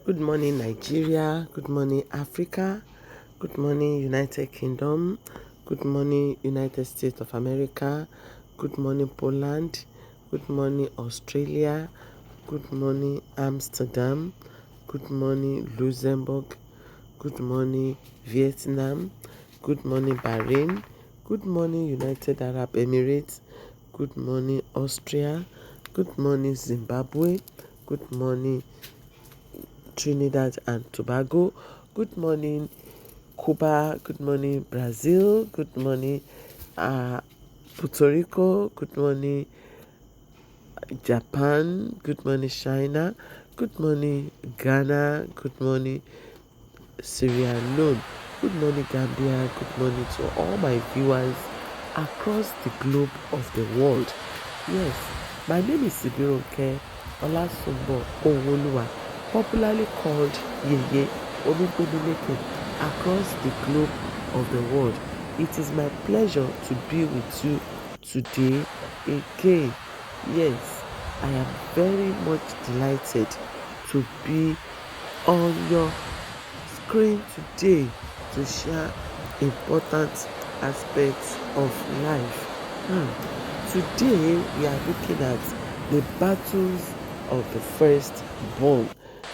Good morning, Nigeria. Good morning, Africa. Good morning, United Kingdom. Good morning, United States of America. Good morning, Poland. Good morning, Australia. Good morning, Amsterdam. Good morning, Luxembourg. Good morning, Vietnam. Good morning, Bahrain. Good morning, United Arab Emirates. Good morning, Austria. Good morning, Zimbabwe. Good morning, Trinidad and Tobago. Good morning, Cuba. Good morning, Brazil. Good morning, Puerto Rico. Good morning, Japan. Good morning, China. Good morning, Ghana. Good morning, Sierra Leone. Good morning, Gambia. Good morning to all my viewers across the globe of the world. Yes, my name is Sibironke Olasumbo Owoluwa, popularly called Yeye Olugbemileke, across the globe of the world. It is my pleasure to be with you today again. Yes, I am very much delighted to be on your screen today to share important aspects of life. Today we are looking at the battles of the firstborn.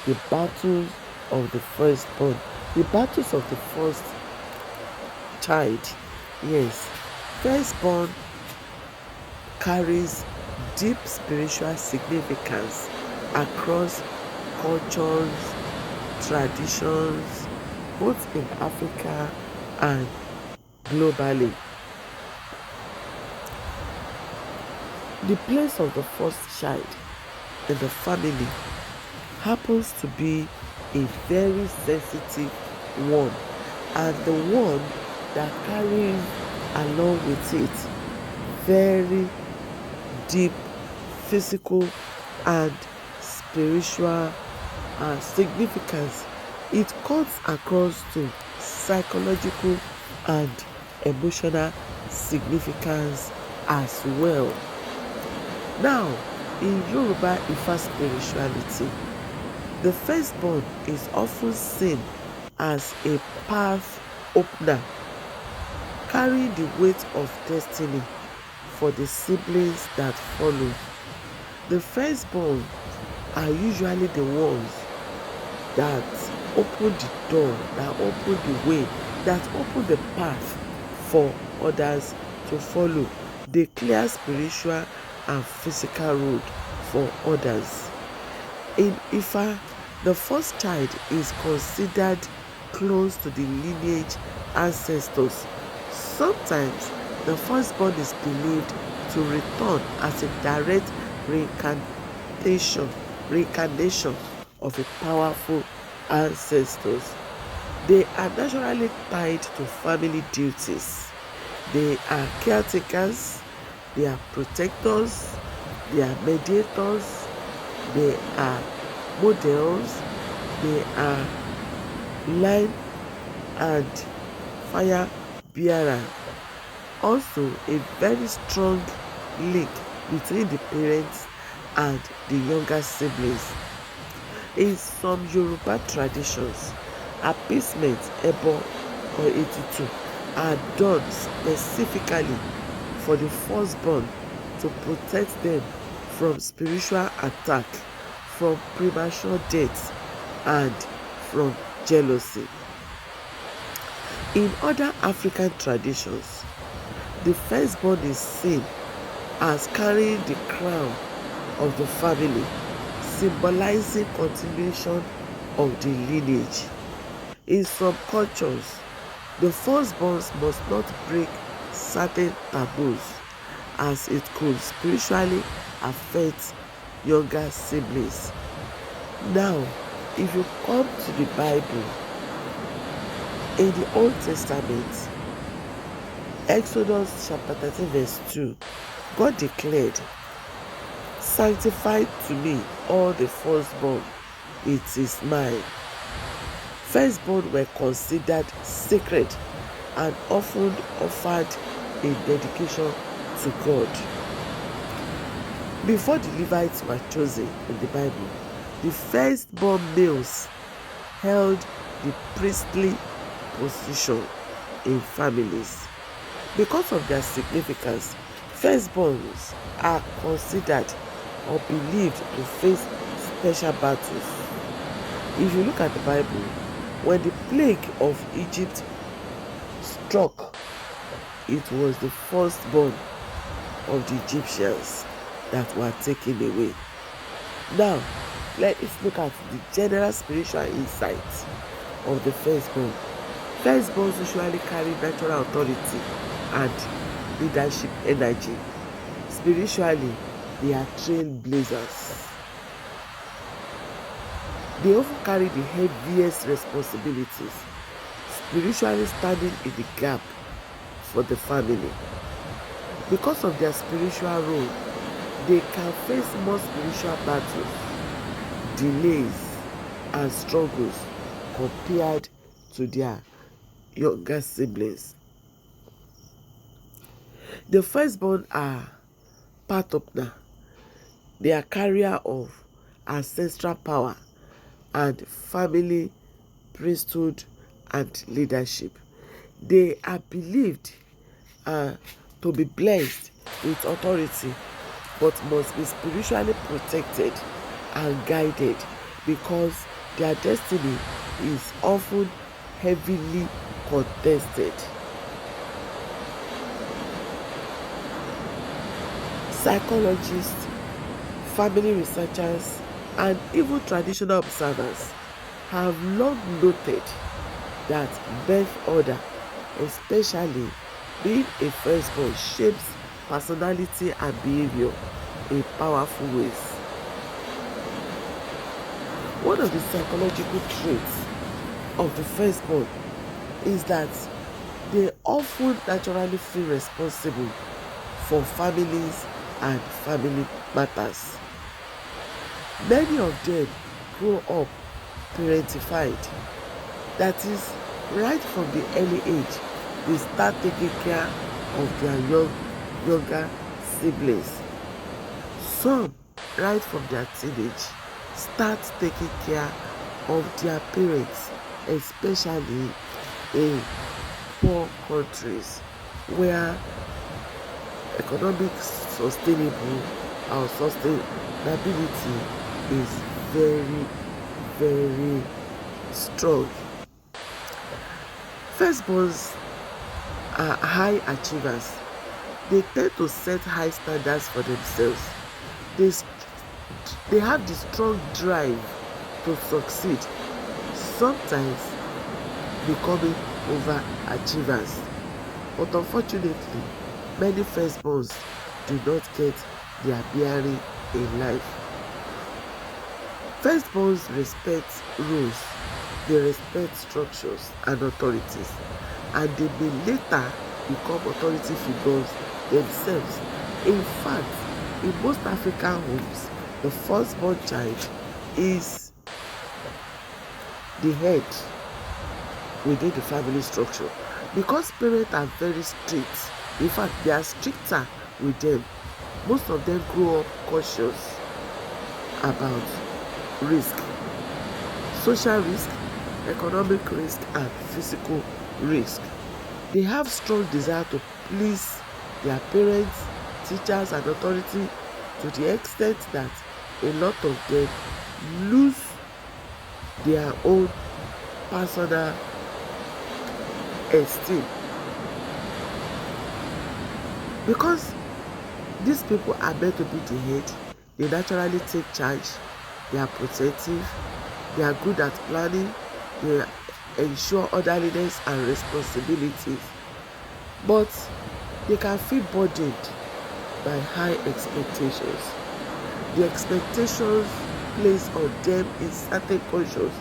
The battles of the firstborn. The battles of the first child. Yes, firstborn carries deep spiritual significance across cultures, traditions, both in Africa and globally. The place of the first child in the family happens to be a very sensitive one, and the one that carries along with it very deep physical and spiritual significance. It cuts across to psychological and emotional significance as well. Now, in Yoruba Ifa spirituality, the firstborn is often seen as a path opener, carrying the weight of destiny for the siblings that follow. The firstborn are usually the ones that open the door, that open the way, that open the path for others to follow. They clear spiritual and physical road for others. In Ifa, the first child is considered close to the lineage ancestors. Sometimes the firstborn is believed to return as a direct reincarnation reincarnation of a powerful ancestors. They are naturally tied to family duties. They are caretakers, they are protectors, they are mediators, they are models, they are line and fire bearer. Also, a very strong link between the parents and the younger siblings. In some Yoruba traditions, appeasement, ebo or etutu are done specifically for the firstborn to protect them from spiritual attack, from premature death, and from jealousy. In other African traditions, the firstborn is seen as carrying the crown of the family, symbolizing continuation of the lineage. In some cultures, the firstborns must not break certain taboos as it could spiritually affect younger siblings. Now, if you come to the Bible, in the Old Testament, Exodus chapter 13 verse 2, God declared, "Sanctify to me all the firstborn, it is mine." Firstborn were considered sacred and often offered in dedication to God. Before the Levites were chosen in the Bible, the firstborn males held the priestly position in families. Because of their significance, firstborns are considered or believed to face special battles. If you look at the Bible, when the plague of Egypt struck, it was the firstborn of the Egyptians that were taken away. Now, let's look at the general spiritual insights of the firstborn. Firstborns usually carry natural authority and leadership energy. Spiritually, they are trailblazers. They often carry the heaviest responsibilities, spiritually standing in the gap for the family. Because of their spiritual role, they can face more spiritual battles, delays, and struggles compared to their younger siblings. The firstborn are part of now. They are carrier of ancestral power and family priesthood and leadership. They are believed to be blessed with authority, but must be spiritually protected and guided because their destiny is often heavily contested. Psychologists, family researchers, and even traditional observers have long noted that birth order, especially being a firstborn, shapes personality and behavior in powerful ways. One of the psychological traits of the firstborn is that they often naturally feel responsible for families and family matters. Many of them grow up parentified. That is, right from the early age, they start taking care of their younger siblings. Some, right from their teenage, start taking care of their parents, especially in poor countries where economic sustainability is very, very strong. Firstborns are high achievers. They tend to set high standards for themselves. They have the strong drive to succeed, sometimes becoming overachievers. But unfortunately, many firstborns do not get their bearing in life. Firstborns respect rules, they respect structures and authorities, and they may later become authority figures themselves. In fact, in most African homes, the firstborn child is the head within the family structure. Because parents are very strict, in fact, they are stricter with them. Most of them grow up cautious about risk, social risk, economic risk, and physical risk. They have strong desire to please their parents, teachers, and authority to the extent that a lot of them lose their own personal esteem. Because these people are meant to be the head, they naturally take charge, they are protective, they are good at planning, they ensure orderliness and responsibilities. But they can feel burdened by high expectations. The expectations placed on them in certain cultures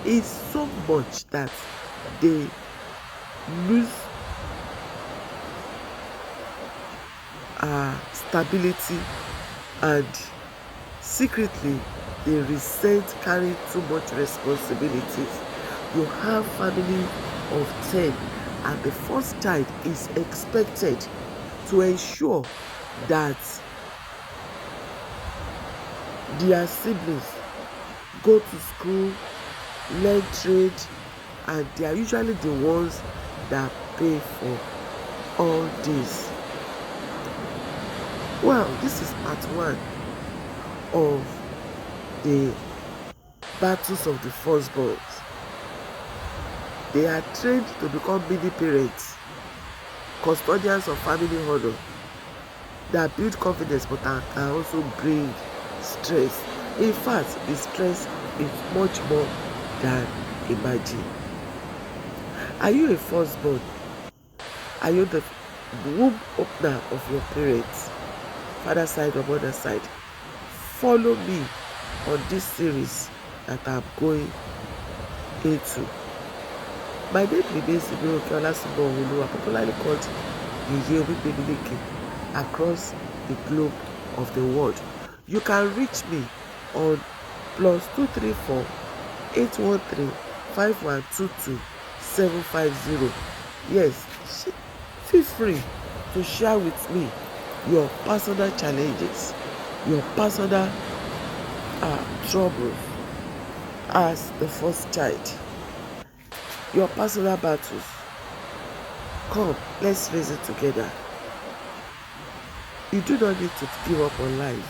is so much that they lose stability, and secretly they resent carrying too much responsibilities. You have family of 10 and the first child is expected to ensure that their siblings go to school, learn trade, and they are usually the ones that pay for all this. Well, this is part one of the battles of the firstborns. They are trained to become mini parents, custodians of family honor, that build confidence but can also bring stress. In fact, the stress is much more than imagine. Are you a firstborn? Are you the womb opener of your parents, father side or mother side? Follow me on this series that I'm going into. My name remains Ibiroke Olasunbowolu, popularly called Yeye Omigbemileke, across the globe of the world. You can reach me on +234 813 5122 750. Yes, feel free to share with me your personal challenges, your personal troubles as the first child, your personal battles. Come, let's face it together. You do not need to give up on life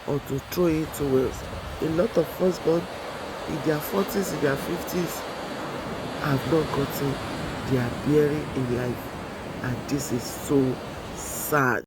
or to throw into wells. A lot of firstborn in their 40s, in their 50s have not gotten their bearing in life, and this is so sad.